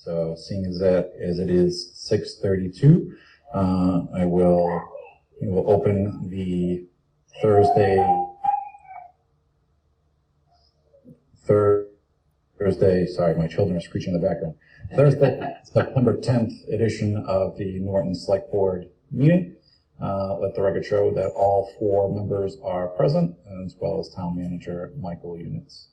So seeing as it is 6:32, we will open the Thursday, sorry, my children are screeching in the background. Thursday, September 10th edition of the Norton Select Board meeting. Let the record show that all 4 members are present, as well as Town Manager Michael Units.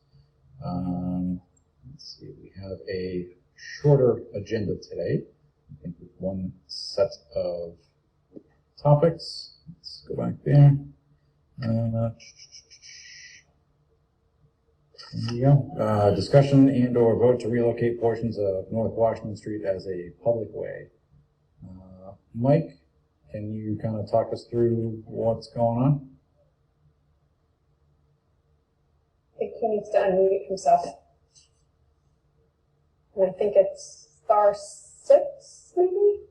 Let's see, we have a shorter agenda today. I think with 1 set of topics. Let's go back there. There you go. Discussion and/or vote to relocate portions of North Washington Street as a public way. Mike, can you kind of talk us through what's going on? I think he needs to unmute himself. And I think it's *6, maybe?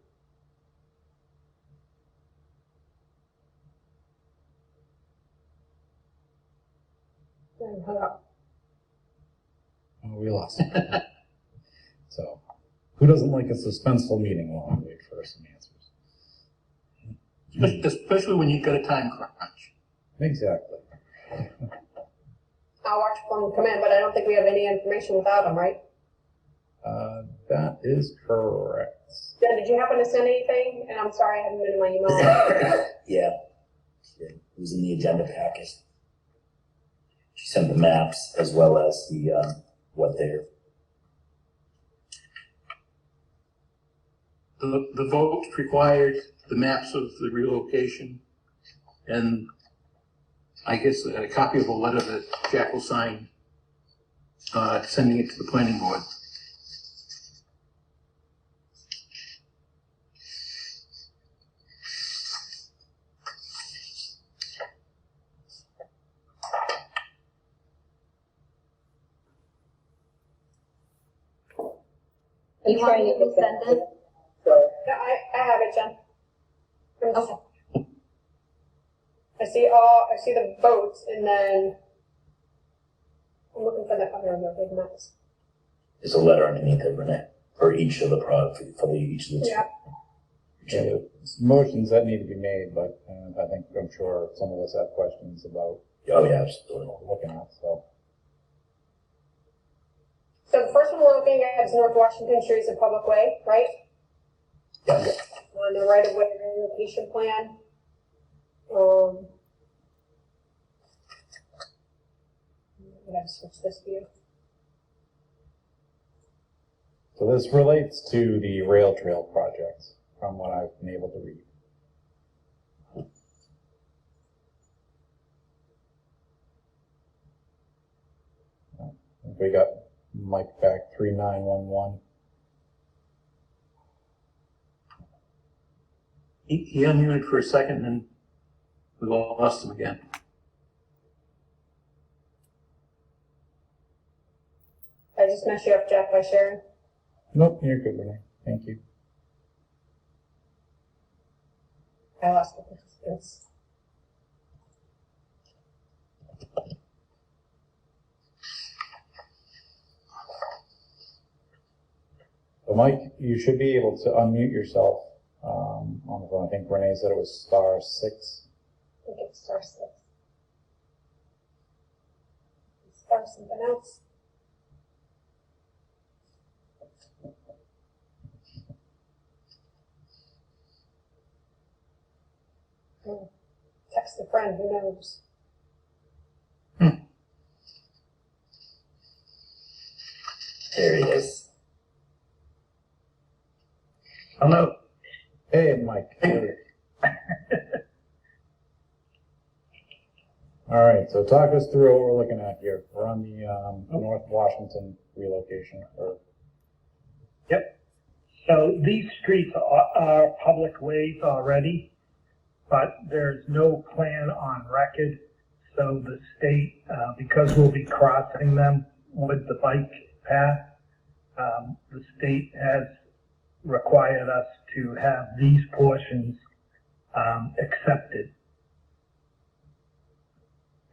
And hung up. Oh, we lost him. So, who doesn't like a suspenseful meeting while I wait for some answers? Especially when you've got a time crunch. Exactly. I'll watch for him come in, but I don't think we have any information without him, right? That is correct. Jen, did you happen to send anything? And I'm sorry, I haven't been in my email. Yeah, it was in the agenda packet. She sent the maps as well as the what they're. The vote required the maps of the relocation, and I guess a copy of a letter that Jack will sign, sending it to the planning board. You want me to send it? Yeah, I have it, Jen. Okay. I see the votes, and then I'm looking for the other big maps. There's a letter underneath it, Renee, for each of the each of the Yeah. Yeah, motions that need to be made, but I'm sure some of us have questions about Oh yeah, absolutely. what we're looking at. So So the first one we're looking at is North Washington Street as a public way, right? Yeah. On the right-of-way relocation plan. I gotta switch this view. So this relates to the rail trail project, from what I've been able to read. We got Mike back 3911. He unmuted for a second, and we lost him again. I just messed you up, Jack, by sharing. Nope, you're good, Renee. Thank you. I lost the participants. So Mike, you should be able to unmute yourself on the phone. I think Renee said it was *6. I think it's *6. It's something else. Text a friend, who knows? There he is. Hello. Hey, Mike. All right, so talk us through what we're looking at here. We're on the North Washington relocation. Yep. So these streets are public ways already, but there's no plan on record. So the state, because we'll be crossing them with the bike path, the state has required us to have these portions accepted.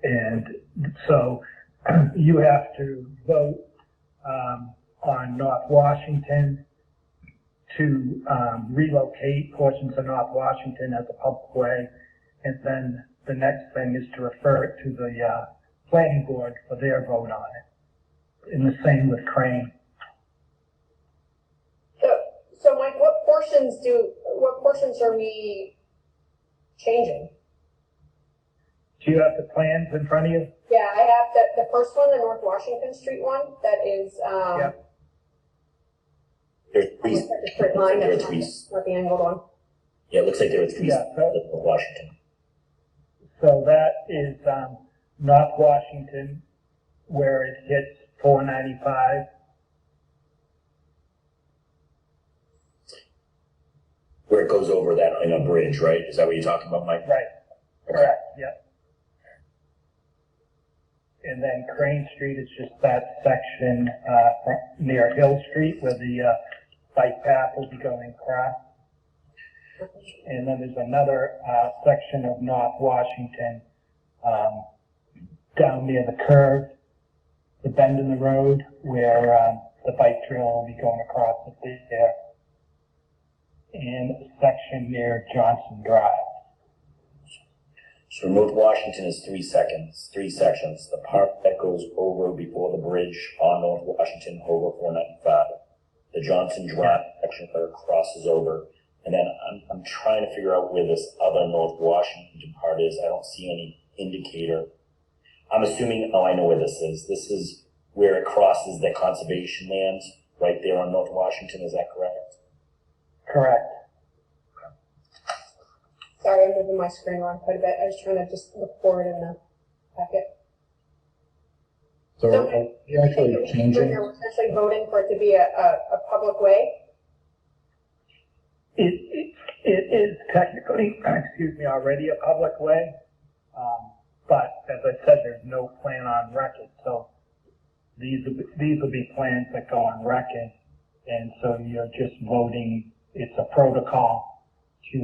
And so you have to vote on North Washington to relocate portions of North Washington as a public way. And then the next thing is to refer it to the planning board for their vote on it. And the same with Crane. So Mike, what portions are we changing? Do you have the plans in front of you? Yeah, I have the first one, the North Washington Street one, that is, Yep. There's three. the straight line, There are that's three. not the angled one. Yeah, it looks like there are three Yeah, so- of Washington. So that is North Washington, where it hits 495. Where it goes over that in a bridge, right? Is that what you're talking about, Mike? Right, Okay. correct, yep. And then Crane Street is just that section near Hill Street where the bike path will be going across. And then there's another section of North Washington down near the curve, the bend in the road, where the bike trail will be going across it there. And a section near Johnson Drive. So North Washington is 3 sections. The part that goes over before the bridge on North Washington over 495. The Johnson Drive section where it crosses over. And then I'm trying to figure out where this other North Washington part is. I don't see any indicator. I'm assuming, oh, I know where this is. This is where it crosses the conservation lands, right there on North Washington. Is that correct? Correct. Sorry, I'm moving my screen around quite a bit. I was trying to just look forward in the packet. So So, are you actually We're changing? essentially voting for it to be a public way. It is technically, excuse me, already a public way. But as I said, there's no plan on record. So these will be plans that go on record. And so you're just voting, it's a protocol to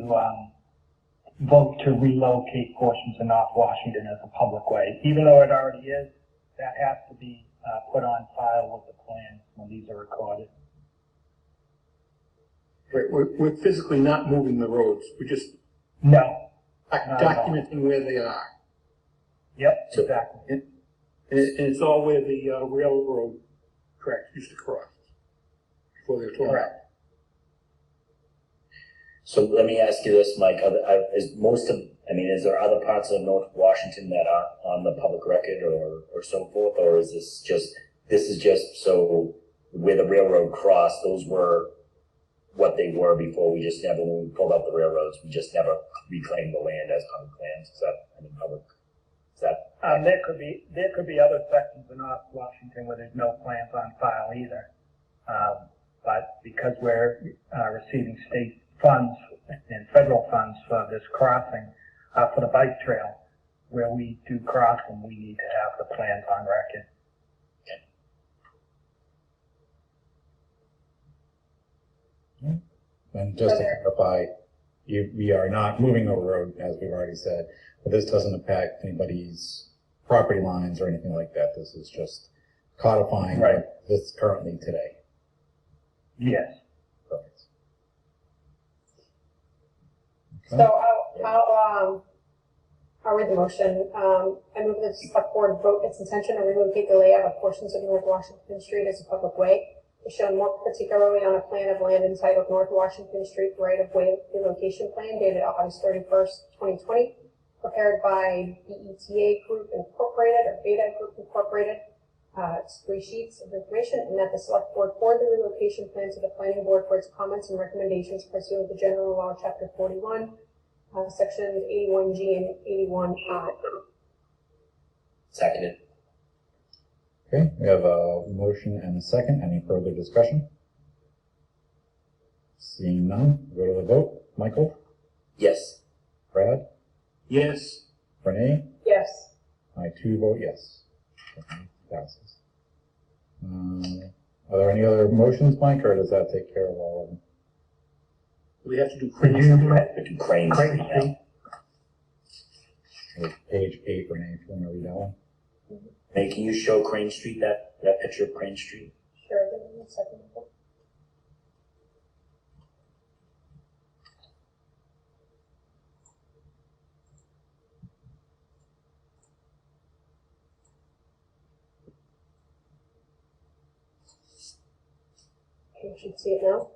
vote to relocate portions of North Washington as a public way. Even though it already is, that has to be put on file with the plans when these are recorded. We're physically not moving the roads, we're just No. Not at all. documenting where they are. Yep, So- exactly. And it's all where the railroad tracks used to cross before they were torn up. Correct. So let me ask you this, Mike, is there other parts of North Washington that aren't on the public record or so forth, or is this is just so where the railroad crossed, those were what they were before, when we pulled out the railroads, we just never reclaimed the land as public lands, There could be other sections in North Washington where there's no plans on file either. But because we're receiving state funds and federal funds for this crossing, for the bike trail, where we do cross them, we need to have the plans on record. And just to clarify, we are not moving over road, as we've already said, but this doesn't impact anybody's property lines or anything like that. This is just codifying Right. what this currently today. Yes. Perfect. So I'll read the motion. I move that the select board vote its intention to relocate the layout of portions of North Washington Street as a public way, as shown more particularly on a plan of land entitled North Washington Street Right-of-Way Relocation Plan dated August 31st, 2020, prepared by BETA Group Incorporated or Beta Group Incorporated. It's 3 sheets of information, and that the select board forward the relocation plan to the planning board for its comments and recommendations pursuant to general law, chapter 41, sections 81G and 81I. Seconded. Okay, we have a motion and a second. Any further discussion? Seeing none, go to the vote. Michael? Yes. Brad? Yes, Renee? Yes. I too vote yes. Okay, passes. Are there any other motions, Mike, or does that take care of all of them? we have to do Could Crane you, Street. We do Crane Crane Street now. Street? Or page 8, Renee, if you want to read that one. Hey, can you show Crane Street, that picture of Crane Street? Sure. Give me a second. You should see it now.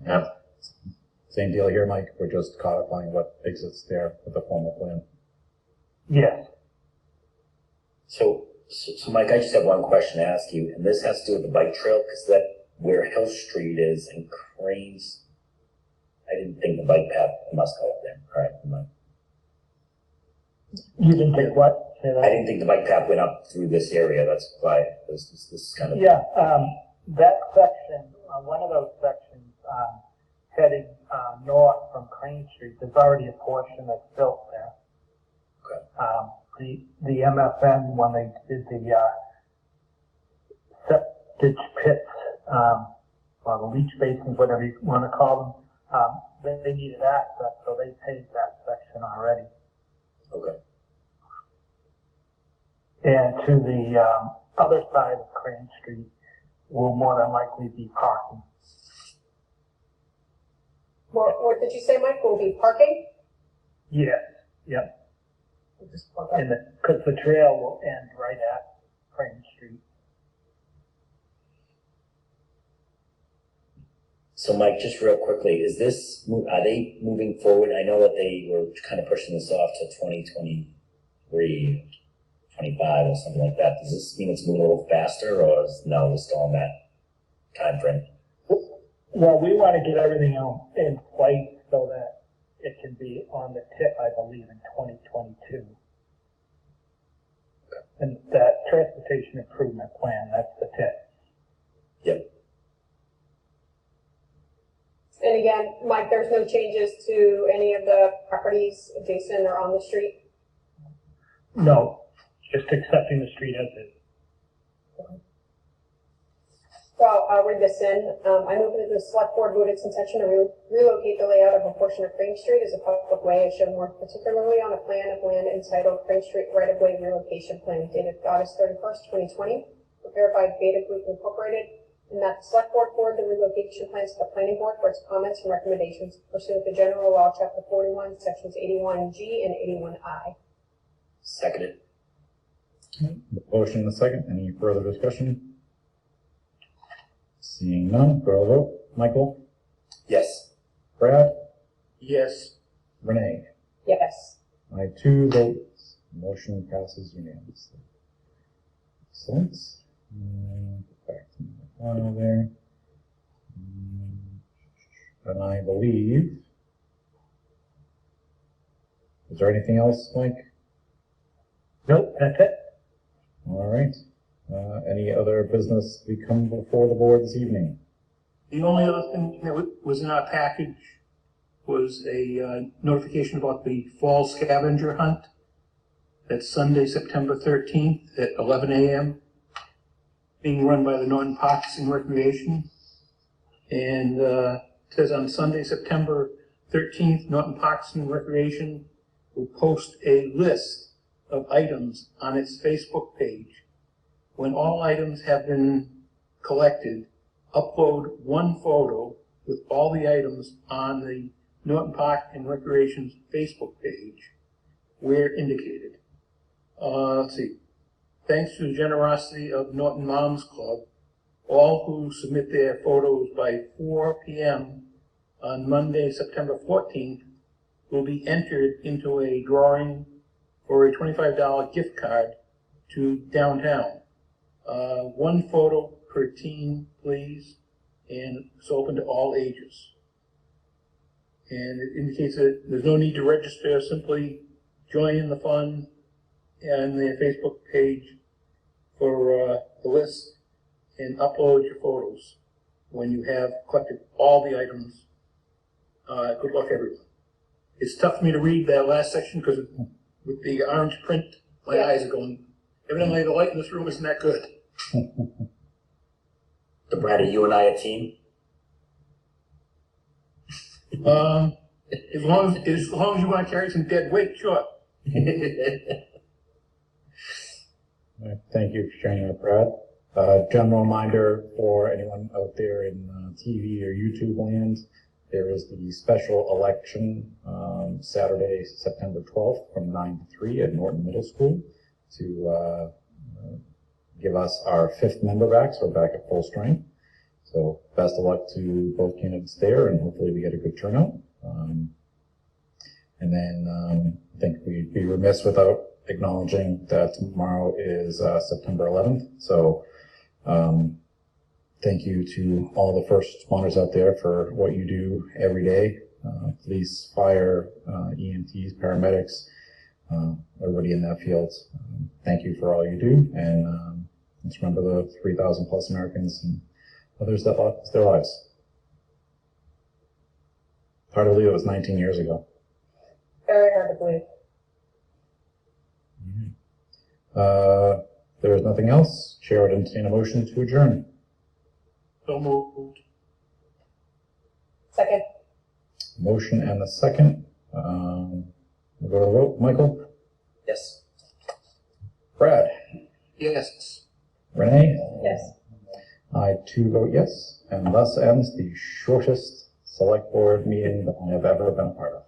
Yeah. Same deal here, Mike. We're just codifying what exists there with the formal plan. Yes. So Mike, I just have one question to ask you, and this has to do with the bike trail, because that where Hill Street is and Cranes, I didn't think the bike path must go up there. All right, never mind. You didn't think what? Say that? I didn't think the bike path went up through this area. That's why this is kind of. Yeah, that section, one of those sections, heading north from Crane Street, there's already a portion that's built there. Okay. The MFN, when they did the ditch pits, or the leach basins, whatever you want to call them, they needed access, so they paved that section already. Okay. And to the other side of Crane Street will more than likely be parking. What did you say, Mike? Will be parking? Yes, yep. Okay. And because the trail will end right at Crane Street. So Mike, just real quickly, are they moving forward? I know that they were kind of pushing this off to 2023, 25 or something like that. Does this mean it's moving a little faster, or no, we're still on that time frame? Well, we want to get everything in place so that it can be on the tip, I believe, in 2022. And that transportation improvement plan, that's the tip. Yep. And again, Mike, there's no changes to any of the properties adjacent or on the street? No, just accepting the street as is. So I'll read this in. I move that the select board vote its intention to relocate the layout of a portion of Crane Street as a public way, as shown more particularly on a plan of land entitled Crane Street Right-of-Way Relocation Plan dated August 31st, 2020, prepared by Beta Group Incorporated, and that the select board forward the relocation plans to the planning board for its comments and recommendations pursuant to general law, chapter 41, sections 81G and 81I. Seconded. Motion and a second. Any further discussion? Seeing none, go to the vote. Michael? Yes. Brad? Yes. Renee? Yes. I too votes. Motion passes unanimously. Excellent. Get back to my file there. And I believe. Is there anything else, Mike? Nope, that's it. All right. Any other business to come before the board this evening? The only other thing that was in our package was a notification about the fall scavenger hunt. That's Sunday, September 13th at 11 a.m. being run by the Norton Parks and Recreation. And it says on Sunday, September 13th, Norton Parks and Recreation will post a list of items on its Facebook page. When all items have been collected, upload one photo with all the items on the Norton Park and Recreation's Facebook page where indicated. Let's see. Thanks to the generosity of Norton Moms Club, all who submit their photos by 4 p.m. on Monday, September 14th, will be entered into a drawing for a $25 gift card to downtown. One photo per teen, please, and it's open to all ages. And it indicates that there's no need to register, simply join in the fun and their Facebook page for the list and upload your photos when you have collected all the items. Good luck, everyone. It's tough for me to read that last section because with the orange print, my eyes are going, evidently the light in this room isn't that good. So Brad, are you and I a team? As long as you want to carry some dead weight, sure. All right, thank you for sharing that, Brad. General reminder for anyone out there in TV or YouTube land, there is the special election Saturday, September 12th from 9 to 3 at Norton Middle School to give us our 5th member back, so we're back at full strength. So best of luck to both candidates there, and hopefully we get a good turnout. And then I think we'd be remiss without acknowledging that tomorrow is September 11th. So thank you to all the first responders out there for what you do every day. Police, fire, EMTs, paramedics, everybody in that field. Thank you for all you do. And let's remember the 3,000 plus Americans and others that lost their lives. Hard to believe it was 19 years ago. Very hard to believe. There is nothing else. Chair would entertain a motion to adjourn. So moved. Second. Motion and a second. We'll go to the vote. Michael? Yes. Brad? Yes. Renee? Yes. I too vote yes. And thus ends the shortest select board meeting that I have ever been a part of.